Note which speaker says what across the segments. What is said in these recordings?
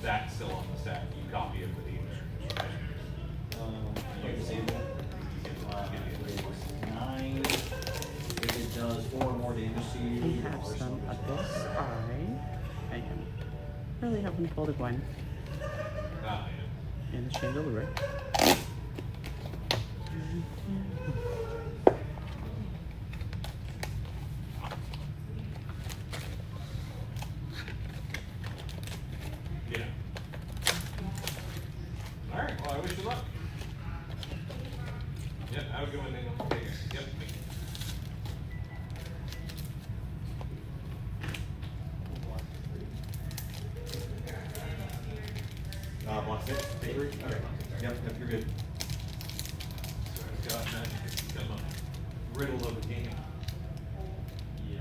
Speaker 1: that's still on the stack, you copy it with the email.
Speaker 2: You can see that. It's 9. If it does 4 or more damage to you,
Speaker 3: We have some Abyss Eye. I am really hoping to pull the Gwen
Speaker 1: Ah, yeah.
Speaker 3: in the Chandelier.
Speaker 1: Yeah. Alright, well, I wish you luck. Yep, have a good one, Daniel. Take care. Yep.
Speaker 2: block 6. Okay. Yep, you're good.
Speaker 1: So it's got magic. It's become a riddle of a game. Yeah.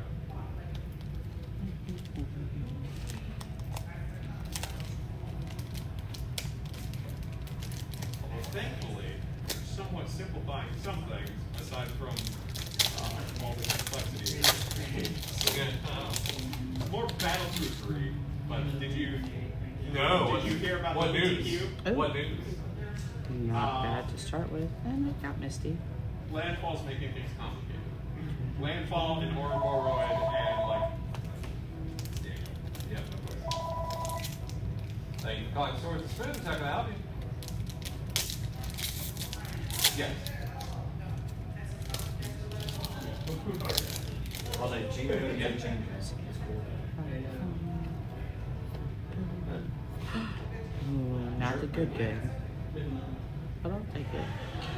Speaker 1: Well, thankfully, they're somewhat simplifying some things, aside from all the complexity. Again, more battleproofery, but did you... No. Did you hear about
Speaker 4: What
Speaker 1: the
Speaker 4: news?
Speaker 1: TQ?
Speaker 4: What news?
Speaker 3: Not bad to start with. And it got Misty.
Speaker 1: Landfall's making things complicated. Landfall and Orgoroid and like... Daniel. Yep, of course. Thank you for calling Swords and Spoons. How can I help you? Yes.
Speaker 2: Well, they change it. Yeah, change it. It's cool.
Speaker 3: Ooh, not the good game. But I'll take it.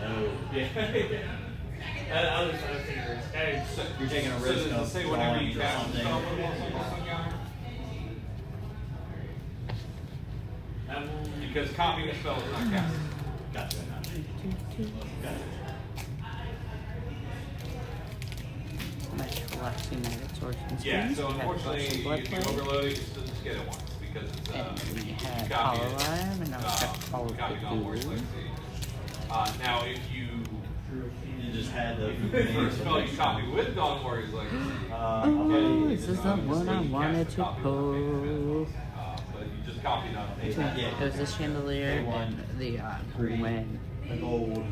Speaker 2: Oh.
Speaker 4: Yeah. I was thinking, hey,
Speaker 1: So,
Speaker 2: You're taking a
Speaker 1: so
Speaker 2: risk
Speaker 1: does it
Speaker 2: of
Speaker 1: say whenever you
Speaker 2: drawing or
Speaker 1: cast a
Speaker 2: something.
Speaker 1: spell, put a plus one plus one counter? Because copying a spell is not casting.
Speaker 2: Gotcha. Gotcha.
Speaker 3: My collecting Magic Swords and Spoons.
Speaker 1: Yeah, so
Speaker 3: We had
Speaker 1: unfortunately,
Speaker 3: Flesh and
Speaker 1: if
Speaker 3: Blood
Speaker 1: you
Speaker 3: Play.
Speaker 1: overload it, you still just get it once because it's
Speaker 3: And we
Speaker 1: you
Speaker 3: had
Speaker 1: copy
Speaker 3: Hollow
Speaker 1: it.
Speaker 3: Eye, and now we got all of
Speaker 1: Copy Dawn Warrior's
Speaker 3: the
Speaker 1: Legacy. Now, if you
Speaker 2: You just had the
Speaker 1: first spell you copy with Dawn Warrior's Legacy,
Speaker 3: Oh,
Speaker 2: okay.
Speaker 3: this is the one I wanted to pull.
Speaker 1: but you just copied on
Speaker 3: It
Speaker 2: Yeah.
Speaker 3: was the Chandelier and the Gwen.
Speaker 2: The gold.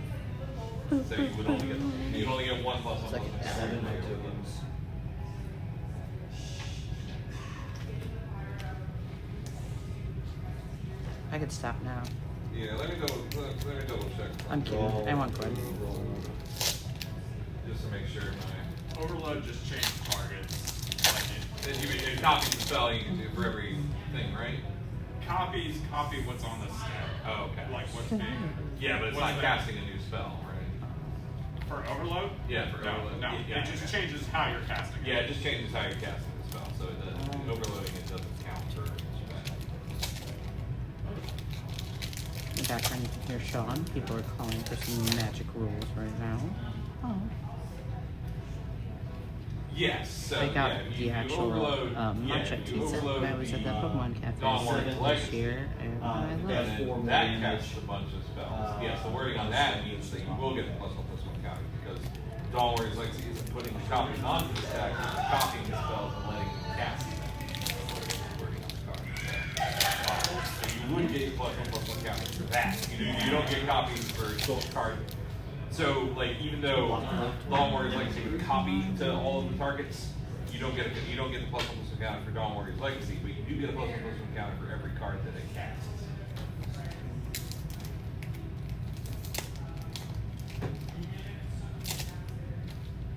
Speaker 1: so you would only get one plus one.
Speaker 3: It's like
Speaker 1: plus one.
Speaker 2: 7 white tokens.
Speaker 3: I could stop now.
Speaker 1: Yeah, let me double check.
Speaker 3: I'm kidding. I want Gwen.
Speaker 1: Just to make sure my
Speaker 4: overload just changed targets. Like
Speaker 1: it copies the spell you can do for every thing, right?
Speaker 4: copies copy what's on the stack.
Speaker 1: Oh, okay.
Speaker 4: Like what's being.
Speaker 1: Yeah, but it's
Speaker 4: what's
Speaker 1: not
Speaker 4: there.
Speaker 1: casting a new spell, right?
Speaker 4: For overload?
Speaker 1: Yeah, for
Speaker 4: no,
Speaker 1: overload.
Speaker 4: No,
Speaker 1: Yeah,
Speaker 4: it just
Speaker 1: yeah.
Speaker 4: changes how you're casting.
Speaker 1: Yeah, it just changes how you're casting the spell, so it doesn't, overloading it doesn't count for
Speaker 3: In the background, you can hear Sean. People are calling for some magic rules right now. Oh.
Speaker 1: Yes, so
Speaker 3: I got
Speaker 1: yeah,
Speaker 3: the
Speaker 1: you
Speaker 3: actual
Speaker 1: overload,
Speaker 3: matcha
Speaker 1: you
Speaker 3: tea set
Speaker 1: overload
Speaker 3: when I was at the Pokemon Cafe
Speaker 1: Dawn Warrior's
Speaker 3: this
Speaker 1: Legacy.
Speaker 3: year, and I
Speaker 1: And
Speaker 3: love it.
Speaker 2: Four
Speaker 1: then
Speaker 2: more
Speaker 1: that
Speaker 2: damage.
Speaker 1: casts a bunch of spells. Yes, the wording on that means that you will get the plus one counter because Dawn Warrior's Legacy isn't putting the copies onto the stack, it's copying the spells and letting them cast them. Wording on the card. So you would get plus one counter for that. You don't get copies for card. So like even though Dawn Warrior's Legacy would copy to all of the targets, you don't get the plus one counter for Dawn Warrior's Legacy, but you do get a plus one counter for every card that it casts.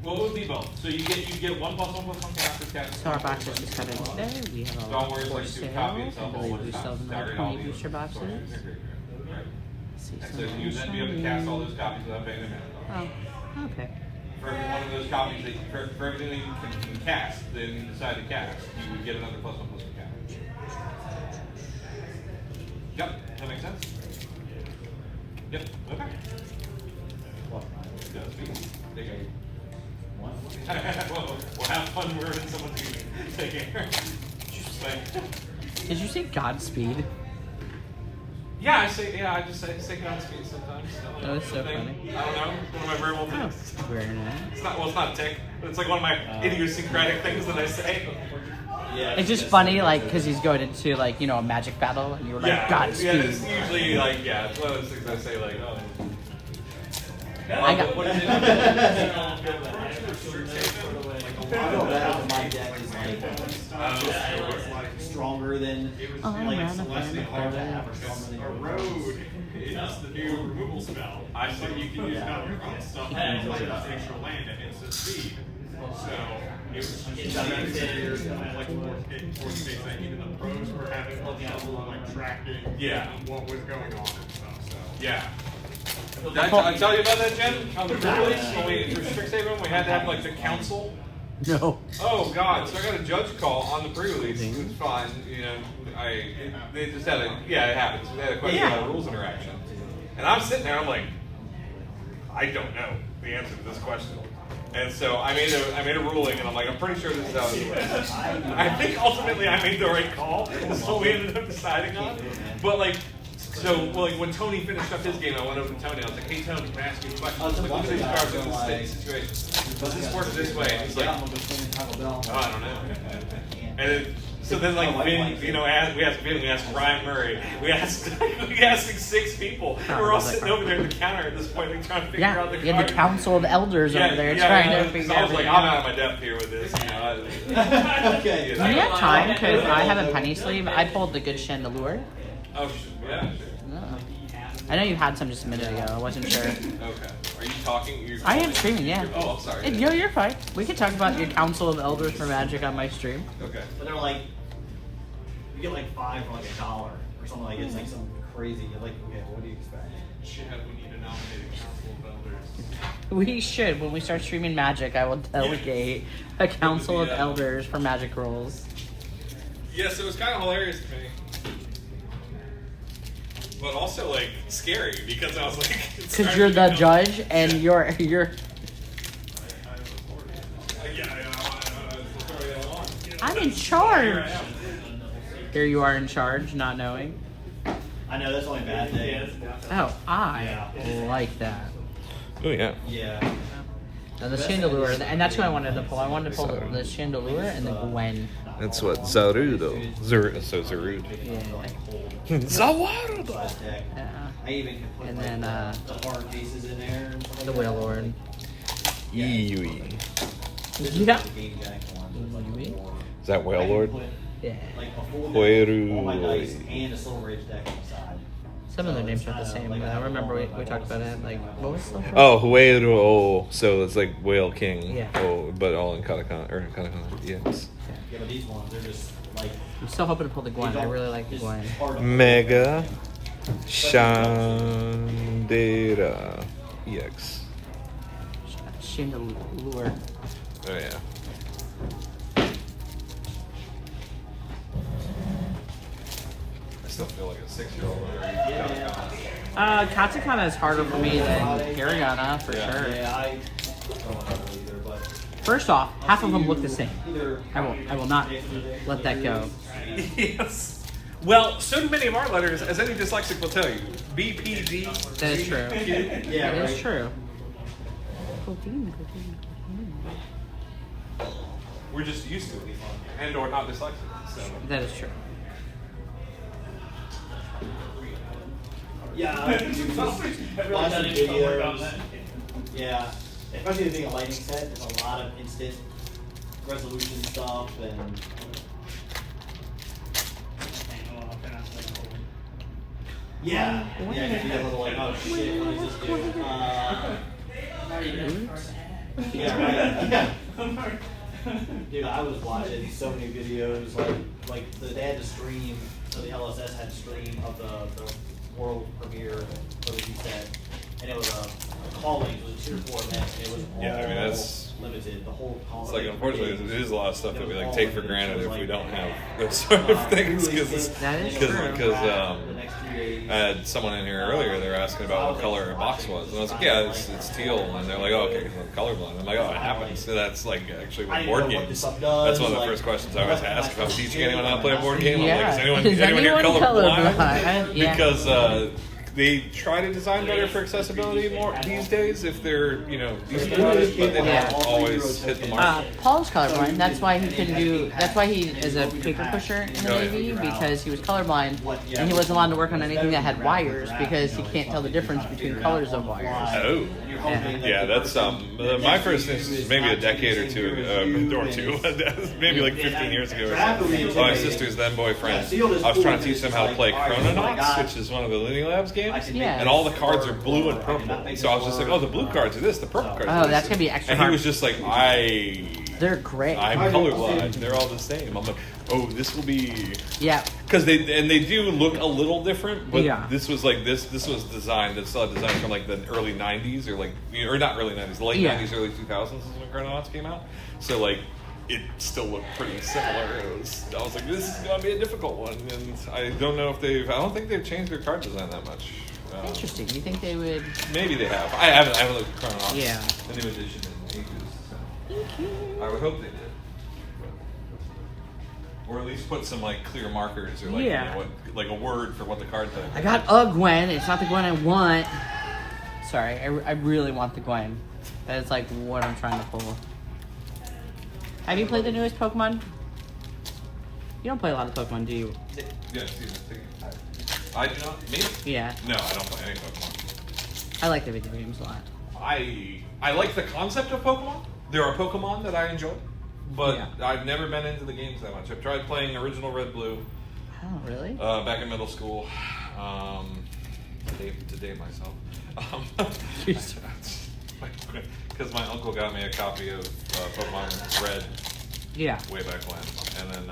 Speaker 1: Well, it would be both. So you get one plus one counter for casting.
Speaker 3: So our boxes just got in today. We have a
Speaker 1: Dawn
Speaker 3: lot
Speaker 1: Warrior's
Speaker 3: for
Speaker 1: Legacy would
Speaker 3: sale.
Speaker 1: copy
Speaker 3: I
Speaker 1: itself all
Speaker 3: believe
Speaker 1: one
Speaker 3: we still
Speaker 1: time.
Speaker 3: have another
Speaker 1: Staggered all
Speaker 3: 20
Speaker 1: the
Speaker 3: booster boxes.
Speaker 1: sources. Right.
Speaker 3: See
Speaker 1: And
Speaker 3: some
Speaker 1: so you then be able to cast all those copies without paying them.
Speaker 3: Oh, okay.
Speaker 1: For every one of those copies, for everything that you can cast, then you decide to cast, you would get another plus one counter. Yep, that makes sense? Yep, okay. Does me. Take care. We'll have fun wording someone's evening. Take care.
Speaker 3: Did you say Godspeed?
Speaker 1: Yeah, I just say Godspeed sometimes.
Speaker 3: That was so
Speaker 1: Something.
Speaker 3: funny.
Speaker 1: I don't know, one of my verbal
Speaker 3: Oh,
Speaker 1: things.
Speaker 3: very nice.
Speaker 1: It's not a tick, but it's like one of my idiosyncratic things that I say.
Speaker 2: Yeah,
Speaker 3: It's just funny, like, because he's going into, like, you know, a magic battle, and you were like,
Speaker 1: Yeah,
Speaker 3: Godspeed.
Speaker 1: it's usually like, it's one of those things I say like, oh.
Speaker 3: I got-
Speaker 1: What is it?
Speaker 2: I know that my deck is like stronger than
Speaker 3: Oh,
Speaker 2: like
Speaker 3: man,
Speaker 2: Celestial
Speaker 3: okay.
Speaker 2: Heart that are stronger than
Speaker 4: A
Speaker 2: yours.
Speaker 4: road is the new removal spell.
Speaker 1: I
Speaker 4: So
Speaker 1: see.
Speaker 4: you can use Valkyrie stuff and play that extra land at instant speed. So it was just like four states that even the pros were having trouble like tracking what was going on and stuff. So
Speaker 1: Yeah. Did I tell you about that, Jen? On the pre-release, when we for Strixhaven, we had to have like the council.
Speaker 3: No.
Speaker 1: Oh God! So I got a judge call on the pre-release. It was fine, you know. They just had a it happens. They had a question about rules interaction, and I'm sitting there. I'm like, I don't know the answer to this question. And so I made a ruling, and I'm like, I'm pretty sure this is how it works. I think ultimately I made the right call. This is what we ended up deciding on. But like. So, like, when Tony finished up his game, I went over to Tony. I was like, "Hey, Tony, can I ask you a question? Like, look at these cards in this situation. Does this work this way?" And he's like, "Oh, I don't know." And then, like, Vin, you know, we asked Vin, we asked Ryan Murray, we asked like 6 people. And we're all sitting over there at the counter at this point, like, trying to figure out the
Speaker 3: Yeah, you had the
Speaker 1: cards.
Speaker 3: Council of Elders over there trying to figure
Speaker 1: So I
Speaker 3: out.
Speaker 1: was like, I'm out of my depth here with this. You know,
Speaker 2: Okay.
Speaker 3: Do you have time? Because I have a penny sleeve. I pulled the good Chandelure.
Speaker 1: Oh, yeah, sure.
Speaker 3: No. I know you had some just a minute ago. I wasn't sure.
Speaker 1: Okay. Are you talking?
Speaker 3: I am streaming, yeah.
Speaker 1: Oh, I'm sorry.
Speaker 3: No, you're fine. We can talk about your Council of Elders for Magic on my stream.
Speaker 1: Okay.
Speaker 2: But they're like, you get like 5 for like $1 or something like it's like some crazy. You're like, okay, what do you expect?
Speaker 4: we need a nominated council of elders.
Speaker 3: We should. When we start streaming Magic, I will delegate a Council of Elders for Magic rules.
Speaker 1: Yeah, so it was kind of hilarious to me. But also, like, scary, because I was like...
Speaker 3: Because you're the judge, and you're... I'm in charge! Here you are in charge, not knowing.
Speaker 2: I know that's only a bad thing.
Speaker 3: Oh, I like that.
Speaker 5: Oh yeah.
Speaker 2: Yeah.
Speaker 3: Now the Chandelure, and that's who I wanted to pull. I wanted to pull the Chandelure and the Gwen.
Speaker 5: That's what Zarudo. Zarud.
Speaker 3: Yeah.
Speaker 5: Zawarudo.
Speaker 2: Deck. I even could put
Speaker 3: And
Speaker 2: like,
Speaker 3: then,
Speaker 2: the hard cases in there. And stuff
Speaker 3: The
Speaker 2: like
Speaker 3: Whale
Speaker 2: that.
Speaker 3: Lord.
Speaker 5: Iui.
Speaker 2: This is
Speaker 3: Yeah.
Speaker 2: like the Game Jack one. So it's like
Speaker 3: Iui?
Speaker 2: more-
Speaker 5: Is that Whale Lord?
Speaker 3: Yeah.
Speaker 2: Like a full deck,
Speaker 5: Hueru.
Speaker 2: all my dice and a Silver Age deck on the side.
Speaker 3: Some of their
Speaker 2: So
Speaker 3: names
Speaker 2: it's
Speaker 3: are the
Speaker 2: kinda
Speaker 3: same,
Speaker 2: like
Speaker 3: but I remember we talked about it. Like, what was the
Speaker 5: Oh, Hueru. So it's like Whale King.
Speaker 3: Yeah.
Speaker 5: Oh, but all in Katakana or Katakana. Yes.
Speaker 2: Yeah, but these ones, they're just like.
Speaker 3: I'm still hoping to pull the Gwen.
Speaker 2: they
Speaker 3: I
Speaker 2: don't-
Speaker 3: really like the
Speaker 2: it's
Speaker 3: Gwen.
Speaker 2: hard to-
Speaker 5: Mega Chandera EX.
Speaker 3: Chandelure.
Speaker 5: Oh yeah.
Speaker 1: I still feel like a 6-year-old.
Speaker 3: Katakana is harder for me than Hiragana, for sure.
Speaker 2: Yeah, I don't know either, but
Speaker 3: First off, half of them look the same.
Speaker 2: either.
Speaker 3: I will not let that go.
Speaker 1: Yes. Well, so do many of our letters, as any dyslexic will tell you. BPD.
Speaker 3: That is true.
Speaker 2: Yeah,
Speaker 3: That
Speaker 2: right.
Speaker 3: is true.
Speaker 1: We're just used to it, and or not dyslexic. So.
Speaker 3: That is true.
Speaker 2: Yeah, I do lots of videos. Yeah, especially being a lighting set, there's a lot of instant resolution stuff and. Yeah, yeah, you get a little like, oh shit, what is this do? Yeah, right. Yeah. Dude, I was watching so many videos, they had to stream, so the LSS had to stream of the world premiere for the set, and it was a calling, it was a tier 4 event, and it was all
Speaker 1: Yeah, I mean, that's-
Speaker 2: limited, the whole calling.
Speaker 1: It's like, unfortunately, it is a lot of stuff that we like take for granted if we don't have those sort of things.
Speaker 3: That is true.
Speaker 2: The next 3 days.
Speaker 1: I had someone in here earlier. They were asking about what color a box was, and I was like, "Yeah, it's teal." And they're like, "Oh, okay, because I'm colorblind." I'm like, "Oh, it happens." So that's like actually
Speaker 2: I
Speaker 1: with
Speaker 2: didn't
Speaker 1: board
Speaker 2: know what
Speaker 1: games.
Speaker 2: this stuff does,
Speaker 1: That's one of the
Speaker 2: like-
Speaker 1: first questions I always ask if I'm teaching anyone how to play a board game. I'm like,
Speaker 3: Yeah.
Speaker 1: "Is anyone
Speaker 3: Is
Speaker 1: here
Speaker 3: anyone
Speaker 1: colorblind?"
Speaker 3: colorblind? Yeah.
Speaker 1: Because
Speaker 5: they try to design better for accessibility more these days if they're decent about it, but they
Speaker 3: Yeah.
Speaker 5: don't always hit the mark.
Speaker 3: Paul's colorblind. That's why he couldn't do. That's why he is a paper pusher in the
Speaker 5: Oh, yeah.
Speaker 3: Navy, because he was colorblind and he wasn't allowed to work on anything that had wires because he can't tell the difference between colors of wires.
Speaker 5: Oh. Yeah, that's my first instance was maybe a decade or two ago, maybe like 15 years ago or something. My sister's then boyfriend, I was trying to teach them how to play Chrononauts, which is one of the Looney Labs games,
Speaker 3: Yeah.
Speaker 5: and all the cards are blue and purple. So I was just like, oh, the blue cards are this, the purple cards are
Speaker 3: Oh,
Speaker 5: this.
Speaker 3: that's gonna be extra
Speaker 5: And he
Speaker 3: hard.
Speaker 5: was just like,
Speaker 3: They're great.
Speaker 5: I'm colorblind. They're all the same. I'm like, oh, this will be.
Speaker 3: Yeah.
Speaker 5: Because they do look a little different, but
Speaker 3: Yeah.
Speaker 5: this was like this was designed. It's still designed from like the early '90s or not early '90s, the late
Speaker 3: Yeah.
Speaker 5: '90s, early 2000s is when Chrononauts came out. So like it still looked pretty similar. I was like, this is gonna be a difficult one, and I don't know if I don't think they've changed their card design that much.
Speaker 3: Interesting. You think they would?
Speaker 5: Maybe they have. I haven't looked at Chrononauts.
Speaker 3: Yeah.
Speaker 5: The new edition in ages. So. I would hope they did. Or at least put some like clear markers or like
Speaker 3: Yeah.
Speaker 5: like a word for what the card type.
Speaker 3: I got a Gwen. It's not the Gwen I want. Sorry, I really want the Gwen. That is like what I'm trying to pull. Have you played the newest Pokemon? You don't play a lot of Pokemon, do you?
Speaker 5: Yeah, I do not. Me?
Speaker 3: Yeah.
Speaker 5: No, I don't play any Pokemon.
Speaker 3: I like the video games a lot.
Speaker 5: I like the concept of Pokemon. There are Pokemon that I enjoy, but
Speaker 3: Yeah.
Speaker 5: I've never been into the games that much. I've tried playing original Red Blue
Speaker 3: Oh, really?
Speaker 5: back in middle school. To date myself. Because my uncle got me a copy of Pokemon Red
Speaker 3: Yeah.
Speaker 5: way back when, and then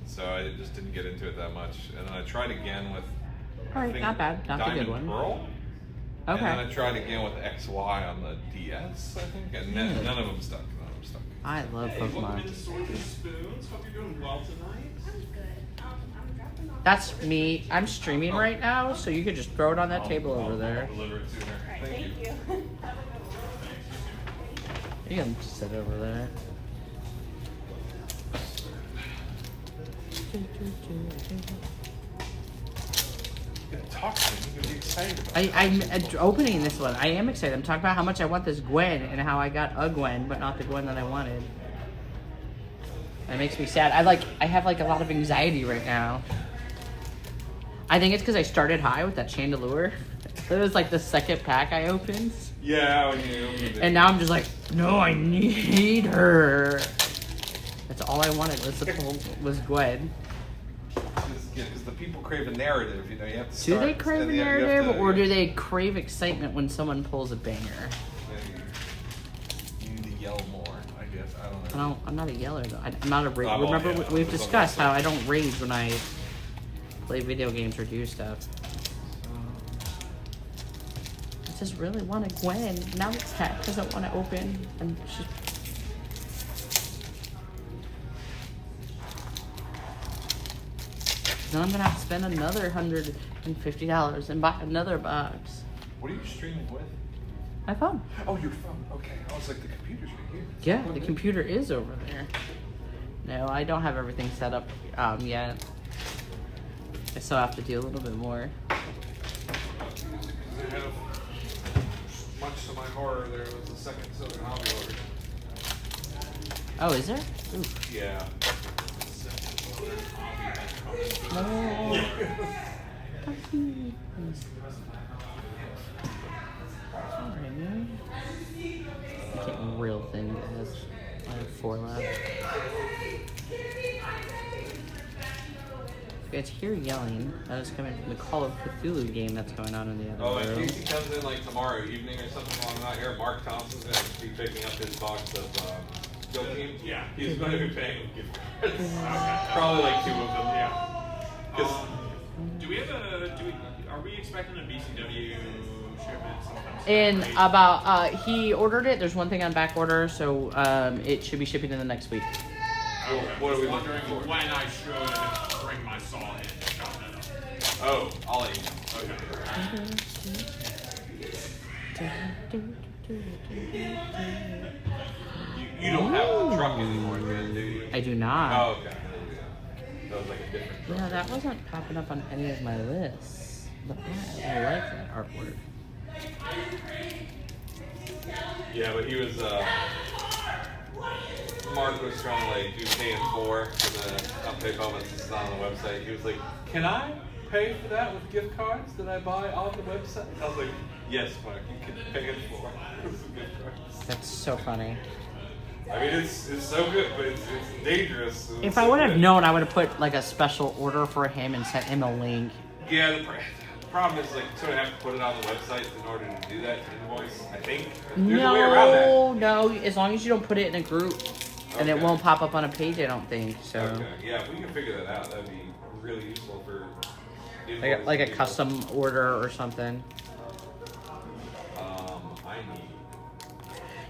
Speaker 5: so I just didn't get into it that much. And then I tried again with
Speaker 3: All
Speaker 5: I
Speaker 3: right,
Speaker 5: think
Speaker 3: not bad. Not a
Speaker 5: Diamond
Speaker 3: good one.
Speaker 5: Pearl. And then I
Speaker 3: Okay.
Speaker 5: tried again with XY on the DS, I think, and none of them stuck.
Speaker 3: I love
Speaker 4: Hey, welcome
Speaker 3: Pokemon.
Speaker 4: into Swords and Spoons. Hope you're doing well tonight.
Speaker 6: I'm good. I'm dropping off.
Speaker 3: That's me. I'm streaming right now, so you could just throw it on that table over there.
Speaker 5: I'll deliver it to her.
Speaker 6: Alright,
Speaker 5: Thank you.
Speaker 6: thank you.
Speaker 3: You can sit over there.
Speaker 5: Talk to me. You can be excited about
Speaker 3: I'm opening this one. I am excited. I'm talking about how much I want this Gwen and how I got a Gwen, but not the Gwen that I wanted. That makes me sad. I have like a lot of anxiety right now. I think it's because I started high with that Chandelure. It was like the second pack I opened.
Speaker 5: Yeah, when you opened it.
Speaker 3: And now I'm just like, no, I need her. That's all I wanted was Gwen.
Speaker 5: Because the people crave a narrative, you have to
Speaker 3: Do
Speaker 5: start.
Speaker 3: they crave a
Speaker 5: and you have
Speaker 3: narrative,
Speaker 5: to-
Speaker 3: or do they crave excitement when someone pulls a banger?
Speaker 5: You need to yell more, I guess. I don't know.
Speaker 3: I'm not a yeller though. I'm not a rage.
Speaker 5: I'm all-
Speaker 3: Remember,
Speaker 5: yeah,
Speaker 3: we've
Speaker 5: that's
Speaker 3: discussed
Speaker 5: what I'm
Speaker 3: how I don't rage when I play video games or do stuff. I just really want a Gwen. Now the cat doesn't want to open, and she's. Then I'm gonna have to spend another $150 and buy another box.
Speaker 5: What are you streaming with?
Speaker 3: My phone.
Speaker 5: Oh, your phone. Okay. I was like, the computer's right here.
Speaker 3: Yeah, the computer is over there. No, I don't have everything set up yet. I still have to do a little bit more.
Speaker 5: I have much to my horror. There was a second Southern Hobby order.
Speaker 3: Oh, is there? Ooh.
Speaker 5: Yeah.
Speaker 3: No. Sorry, man. I'm getting real thin, guys. I have 4 left. You guys hear yelling. That is coming from the Call of Cthulhu game that's going on in the
Speaker 5: Oh,
Speaker 3: other
Speaker 5: and
Speaker 3: room.
Speaker 5: Casey comes in like tomorrow evening or something while I'm not here. Mark Thompson's going to be picking up his box of Kill Team.
Speaker 4: Yeah.
Speaker 5: He's going to be paying with gift cards. Probably like 2 of them.
Speaker 4: Yeah.
Speaker 5: 'Cause-
Speaker 4: Do we have are we expecting a BCW shipment sometime?
Speaker 3: In
Speaker 4: soon?
Speaker 3: about, he ordered it. There's one thing on back order, so it should be shipping in the next week.
Speaker 4: Okay.
Speaker 5: What are we
Speaker 4: Wondering
Speaker 5: looking for?
Speaker 4: when I should bring my saw in and chop that up.
Speaker 5: Oh, I'll let you know.
Speaker 4: Okay.
Speaker 5: You don't have the truck anymore, man, do you?
Speaker 3: I do not.
Speaker 5: Oh, okay. That was like a different truck.
Speaker 3: Yeah, that wasn't popping up on any of my lists. But I like that artwork.
Speaker 1: Yeah, but he was, Mark was trying to like do pay in 4 for the unpaid moments that's not on the website. He was like, can I pay for that with gift cards that I buy off the website? I was like, yes, Mark, you can pay in 4 with gift cards.
Speaker 3: That's so funny.
Speaker 1: I mean, it's so good, but it's dangerous.
Speaker 3: If I would have known, I would have put like a special order for him and sent him a link.
Speaker 1: Yeah, the problem is like you sort of have to put it on the website in order to do that invoice. I think there's a way around that.
Speaker 3: No, as long as you don't put it in a group, and it
Speaker 1: Okay.
Speaker 3: won't pop up on a page. I don't think so.
Speaker 1: Okay, yeah, if we can figure that out, that'd be really useful for
Speaker 3: Like a
Speaker 1: people.
Speaker 3: custom order or something.
Speaker 1: I need.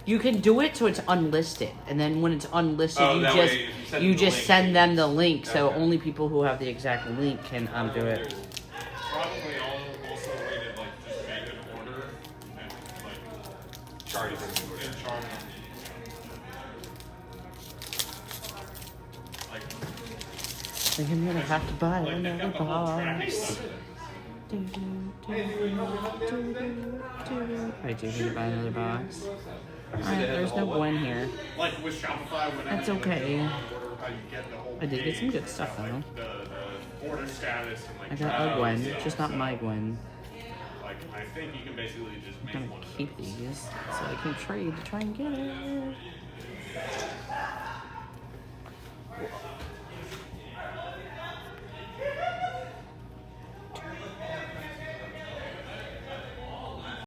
Speaker 3: You can do it so it's unlisted, and then when it's unlisted,
Speaker 1: Oh,
Speaker 3: you
Speaker 1: that
Speaker 3: just
Speaker 1: way if you send
Speaker 3: you
Speaker 1: them the
Speaker 3: just
Speaker 1: link,
Speaker 3: send
Speaker 1: they
Speaker 3: them
Speaker 1: can-
Speaker 3: the link, so
Speaker 1: Okay.
Speaker 3: only people who have the exact link can do it.
Speaker 4: Probably also a way to like just make an order and like
Speaker 1: Charge them.
Speaker 4: in charge. Like,
Speaker 3: I think I'm gonna have to buy
Speaker 4: like they've
Speaker 3: another
Speaker 4: got the whole tracking
Speaker 3: box.
Speaker 4: of it.
Speaker 3: I do need to buy another box. Alright, there's no Gwen here.
Speaker 4: Like with Shopify, whenever
Speaker 3: That's
Speaker 4: you, like,
Speaker 3: okay.
Speaker 4: go on order, how you get the whole
Speaker 3: I did get some
Speaker 4: page,
Speaker 3: good stuff,
Speaker 4: like,
Speaker 3: though.
Speaker 4: The order status and like
Speaker 3: I got
Speaker 4: tracking
Speaker 3: a Gwen,
Speaker 4: stuff,
Speaker 3: just not
Speaker 4: so,
Speaker 3: my Gwen.
Speaker 4: Like I think you can basically just
Speaker 3: I'm
Speaker 4: make
Speaker 3: gonna
Speaker 4: one of
Speaker 3: keep
Speaker 4: those.
Speaker 3: these so I can trade to try and get it.